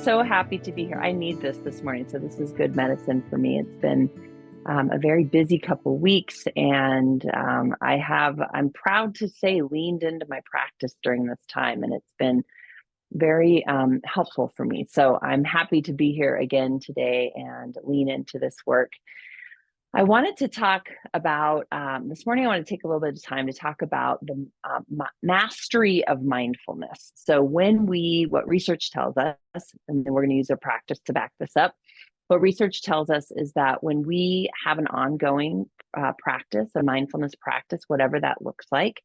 so happy to be here. I need this morning, so this is good medicine for me. It's been a very busy couple of weeks, and I'm proud to say, leaned into my practice during this time, and it's been very helpful for me. So I'm happy to be here again today and lean into this work. I wanted to talk about this morning. I want to take a little bit of time to talk about the mastery of mindfulness. So what research tells us, and then we're going to use our practice to back this up. What research tells us is that when we have an ongoing practice, a mindfulness practice, whatever that looks like,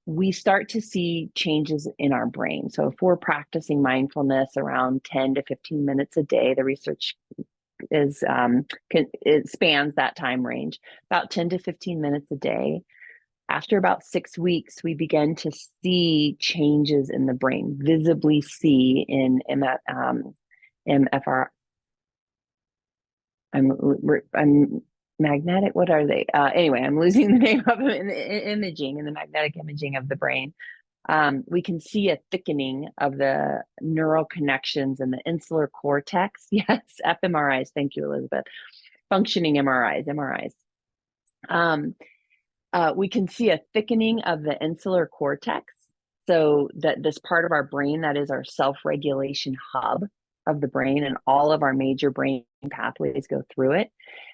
we start to see changes in our brain. So if we're practicing mindfulness around 10 to 15 minutes a day, the research it spans that time range, about 10 to 15 minutes a day. After about 6 weeks, we begin to see changes in the brain, visibly see in MFR. I'm magnetic. What are they? Anyway, I'm losing the name of them in the magnetic imaging of the brain. We can see a thickening of the neural connections in the insular cortex. Yes, fMRIs. Thank you, Elizabeth. Functioning MRIs. We can see a thickening of the insular cortex. So that this part of our brain that is our self-regulation hub of the brain, and all of our major brain pathways go through it.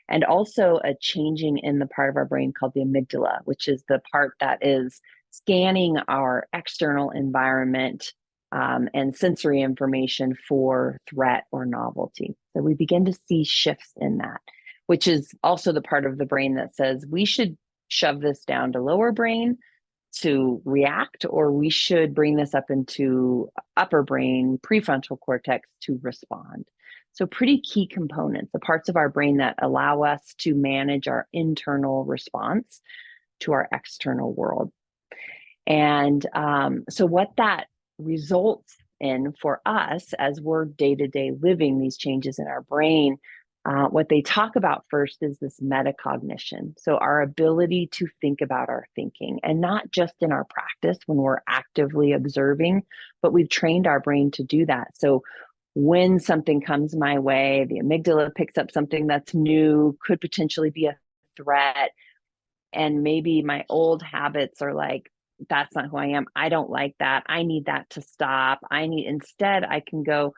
And also a changing in the part of our brain called the amygdala, which is the part that is scanning our external environment and sensory information for threat or novelty. So we begin to see shifts in that, which is also the part of the brain that says we should shove this down to lower brain to react, or we should bring this up into upper brain, prefrontal cortex to respond. So pretty key components, the parts of our brain that allow us to manage our internal response to our external world. And so what that results in for us as we're day-to-day living these changes in our brain, what they talk about first is this metacognition. So our ability to think about our thinking, and not just in our practice when we're actively observing, but we've trained our brain to do that. So when something comes my way, the amygdala picks up something that's new, could potentially be a threat. And maybe my old habits are like, that's not who I am. I don't like that. I need that to stop. Instead, I can go,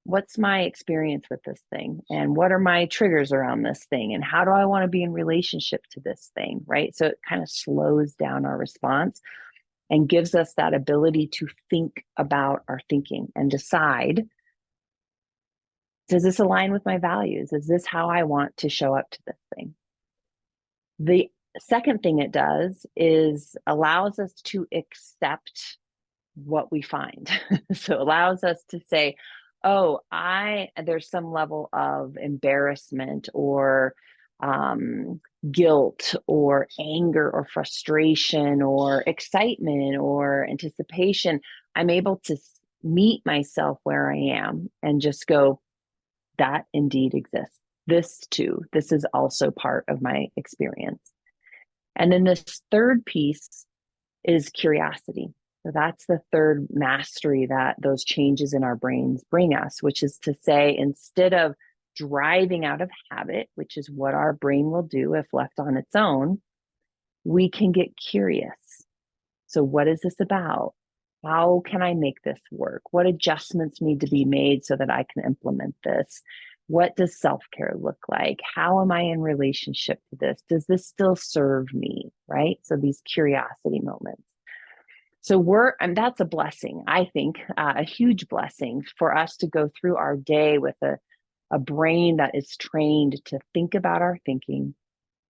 what's my experience with this thing? And what are my triggers around this thing? And how do I want to be in relationship to this thing, right? So it kind of slows down our response and gives us that ability to think about our thinking and decide, does this align with my values? Is this how I want to show up to this thing? The second thing it does is allows us to accept what we find. So it allows us to say, oh, there's some level of embarrassment or guilt or anger or frustration or excitement or anticipation. I'm able to meet myself where I am and just go, that indeed exists. This is also part of my experience. And then this third piece is curiosity. So that's the third mastery that those changes in our brains bring us, which is to say, instead of driving out of habit, which is what our brain will do if left on its own, we can get curious. So what is this about? How can I make this work? What adjustments need to be made so that I can implement this? What does self-care look like? How am I in relationship to this? Does this still serve me, right? So these curiosity moments. So and that's a blessing, I think, a huge blessing for us to go through our day with a brain that is trained to think about our thinking,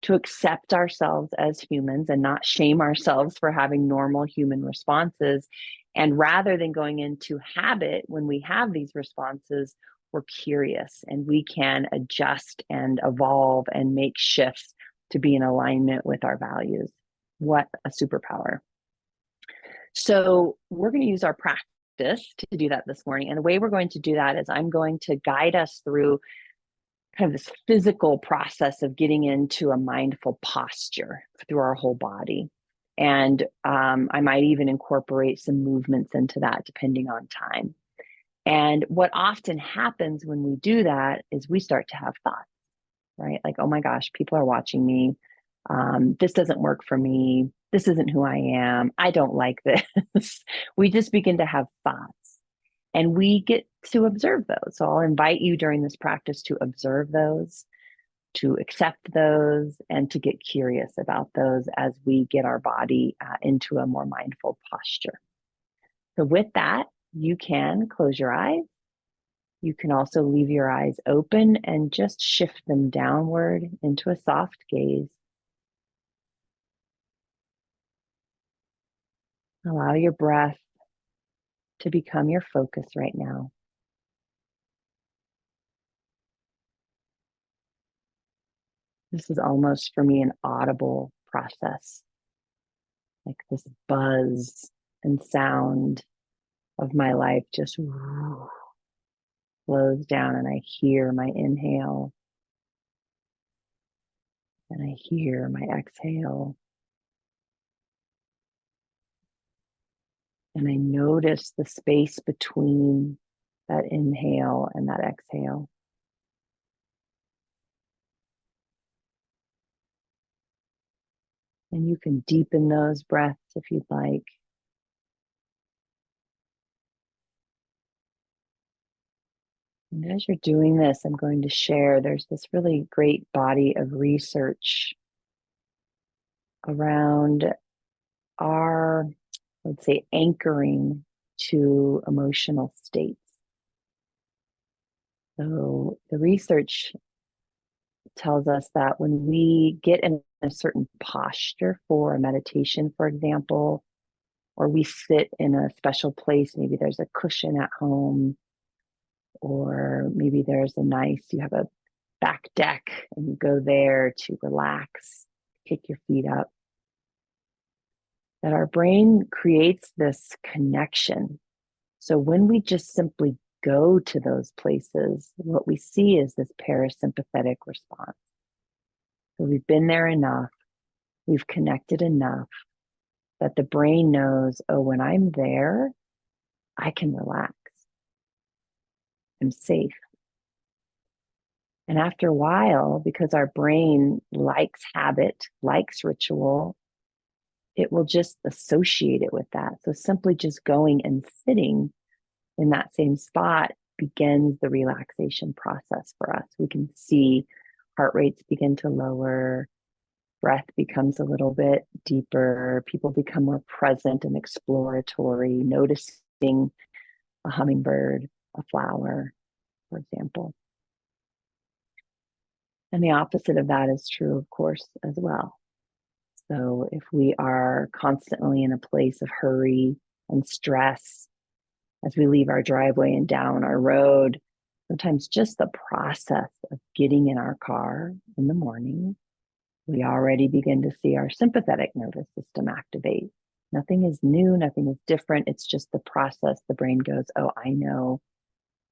to accept ourselves as humans and not shame ourselves for having normal human responses. And rather than going into habit, when we have these responses, we're curious and we can adjust and evolve and make shifts to be in alignment with our values. What a superpower. So we're going to use our practice to do that this morning. And the way we're going to do that is I'm going to guide us through kind of this physical process of getting into a mindful posture through our whole body. And I might even incorporate some movements into that depending on time. And what often happens when we do that is we start to have thoughts, right? Like, oh my gosh, people are watching me. This doesn't work for me. This isn't who I am. I don't like this. We just begin to have thoughts and we get to observe those. So I'll invite you during this practice to observe those, to accept those, and to get curious about those as we get our body into a more mindful posture. So with that, you can close your eyes. You can also leave your eyes open and just shift them downward into a soft gaze. Allow your breath to become your focus right now. This is almost for me an audible process, like this buzz and sound of my life just slows down, and I hear my inhale and I hear my exhale. And I notice the space between that inhale and that exhale. And you can deepen those breaths if you'd like. And as you're doing this, I'm going to share, there's this really great body of research around our, let's say, anchoring to emotional states. So the research tells us that when we get in a certain posture for a meditation, for example, or we sit in a special place, maybe there's a cushion at home, or maybe there's you have a back deck and you go there to relax, kick your feet up, that our brain creates this connection. So when we just simply go to those places, what we see is this parasympathetic response. So we've been there enough, we've connected enough that the brain knows, oh, when I'm there, I can relax. I'm safe. And after a while, because our brain likes habit, likes ritual, it will just associate it with that. So simply just going and sitting in that same spot begins the relaxation process for us. We can see heart rates begin to lower, breath becomes a little bit deeper, people become more present and exploratory, noticing a hummingbird, a flower, for example. And the opposite of that is true, of course, as well. So if we are constantly in a place of hurry and stress as we leave our driveway and down our road, sometimes just the process of getting in our car in the morning, we already begin to see our sympathetic nervous system activate. Nothing is new, nothing is different. It's just the process. The brain goes, oh, I know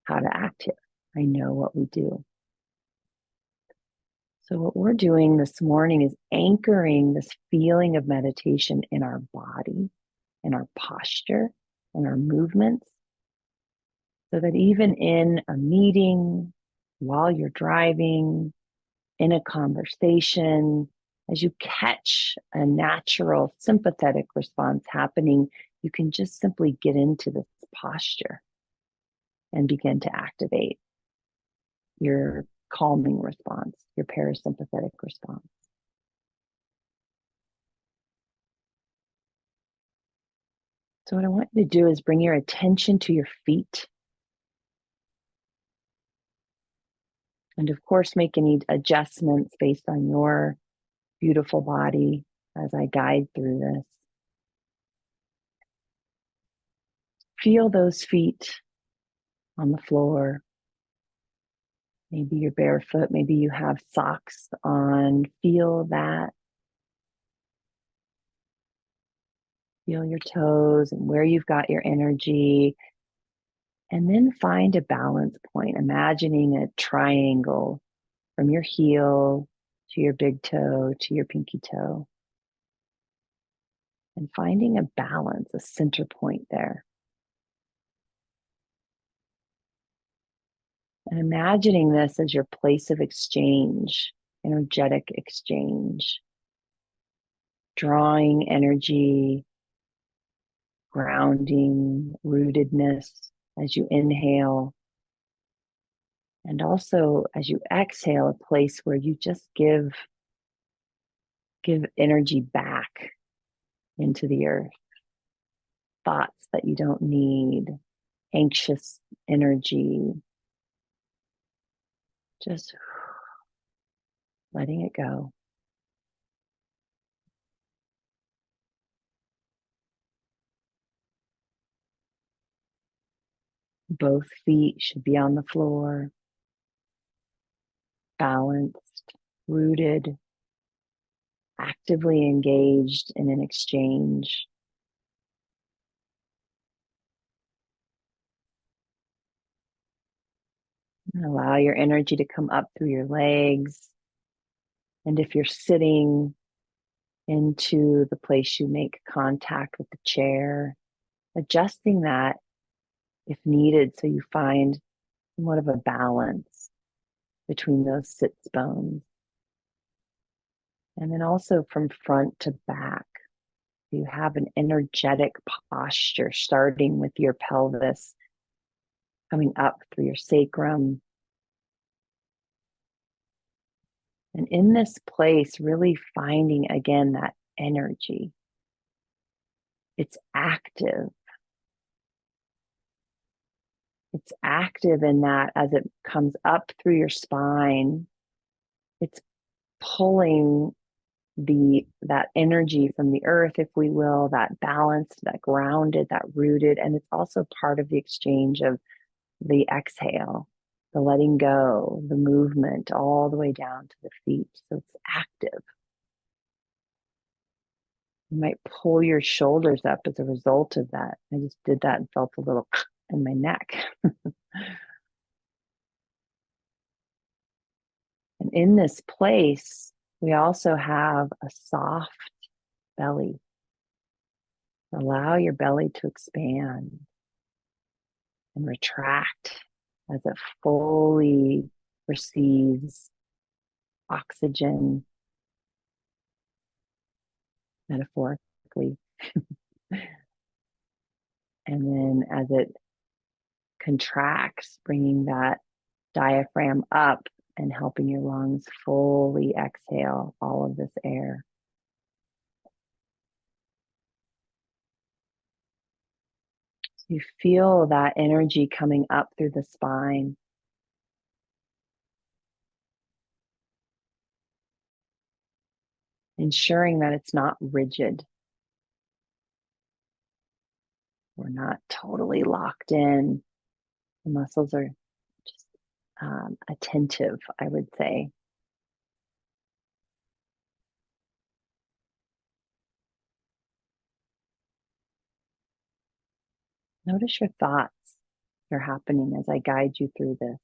how to act here. I know what we do. So what we're doing this morning is anchoring this feeling of meditation in our body, in our posture, in our movements, so that even in a meeting, while you're driving, in a conversation, as you catch a natural sympathetic response happening, you can just simply get into this posture and begin to activate your calming response, your parasympathetic response. So what I want you to do is bring your attention to your feet. And of course, make any adjustments based on your beautiful body as I guide through this. Feel those feet on the floor. Maybe you're barefoot, maybe you have socks on. Feel that. Feel your toes and where you've got your energy. And then find a balance point, imagining a triangle from your heel to your big toe to your pinky toe. And finding a balance, a center point there. And imagining this as your place of exchange, energetic exchange, drawing energy, grounding, rootedness as you inhale. And also as you exhale, a place where you just give energy back into the earth. Thoughts that you don't need, anxious energy, just letting it go. Both feet should be on the floor, balanced, rooted, actively engaged in an exchange. And allow your energy to come up through your legs. And if you're sitting, into the place you make contact with the chair, adjusting that if needed so you find somewhat of a balance between those sits bones. And then also from front to back, you have an energetic posture starting with your pelvis coming up through your sacrum. And in this place, really finding again that energy. It's active. It's active in that as it comes up through your spine, it's pulling that energy from the earth, if we will, that balanced, that grounded, that rooted. And it's also part of the exchange of the exhale, the letting go, the movement all the way down to the feet. So it's active. You might pull your shoulders up as a result of that. I just did that and felt a little in my neck. And in this place, we also have a soft belly. Allow your belly to expand and retract as it fully receives oxygen, metaphorically. And then as it contracts, bringing that diaphragm up and helping your lungs fully exhale all of this air. So you feel that energy coming up through the spine. Ensuring that it's not rigid. We're not totally locked in. The muscles are just attentive, I would say. Notice your thoughts that are happening as I guide you through this.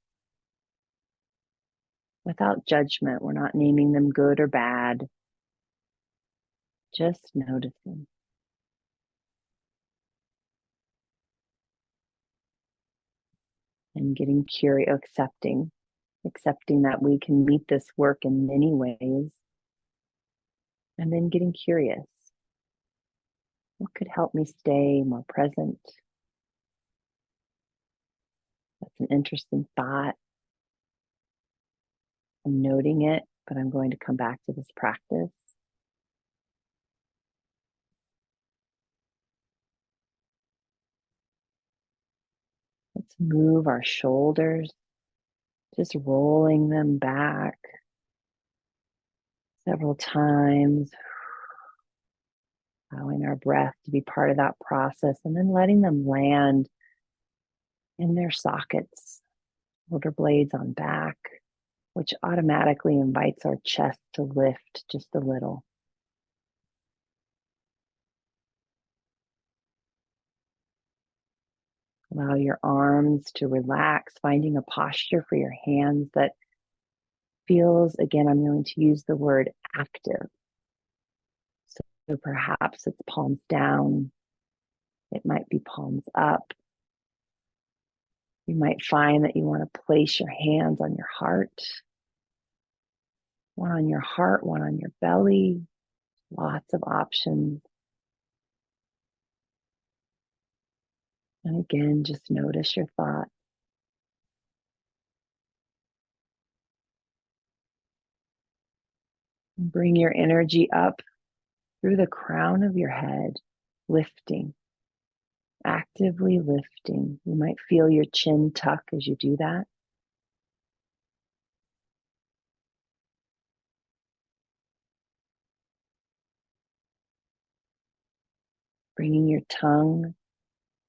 Without judgment, we're not naming them good or bad. Just noticing. And getting curious, accepting that we can meet this work in many ways. And then getting curious. What could help me stay more present? That's an interesting thought. I'm noting it, but I'm going to come back to this practice. Let's move our shoulders, just rolling them back several times, allowing our breath to be part of that process, and then letting them land in their sockets, shoulder blades on back, which automatically invites our chest to lift just a little. Allow your arms to relax, finding a posture for your hands that feels, again, I'm going to use the word active. So perhaps it's palms down. It might be palms up. You might find that you want to place your hands on your heart, one on your heart, one on your belly, lots of options. And again, just notice your thoughts. And bring your energy up through the crown of your head, lifting, actively lifting. You might feel your chin tuck as you do that. Bringing your tongue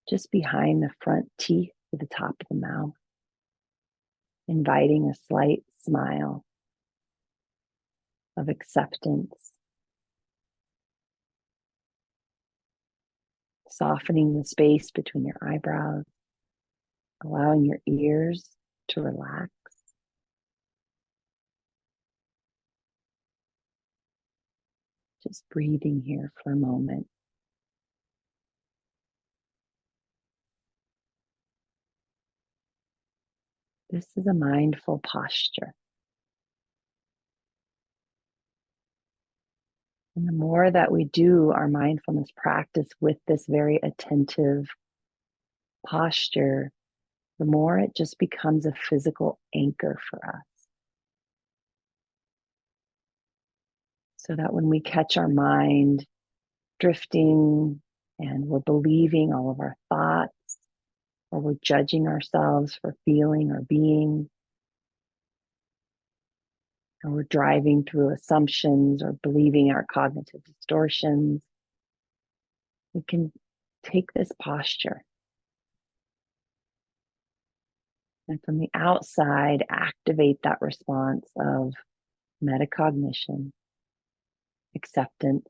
just behind the front teeth to the top of the mouth, inviting a slight smile of acceptance, softening the space between your eyebrows, allowing your ears to relax. Just breathing here for a moment. This is a mindful posture. And the more that we do our mindfulness practice with this very attentive posture, the more it just becomes a physical anchor for us. So that when we catch our mind drifting and we're believing all of our thoughts, or we're judging ourselves for feeling or being, or we're driving through assumptions or believing our cognitive distortions, we can take this posture and from the outside activate that response of metacognition, acceptance,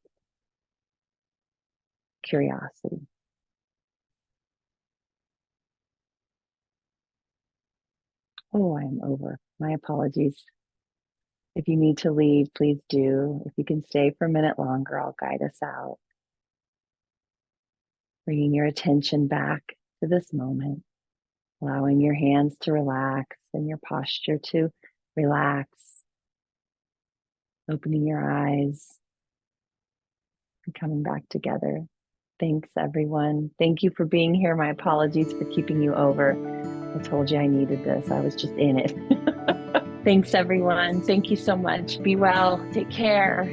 curiosity. Oh, I am over. My apologies. If you need to leave, please do. If you can stay for a minute longer, I'll guide us out. Bringing your attention back to this moment, allowing your hands to relax and your posture to relax, opening your eyes and coming back together. Thanks, everyone. Thank you for being here. My apologies for keeping you over. I told you I needed this. I was just in it. Thanks, everyone. Thank you so much. Be well. Take care.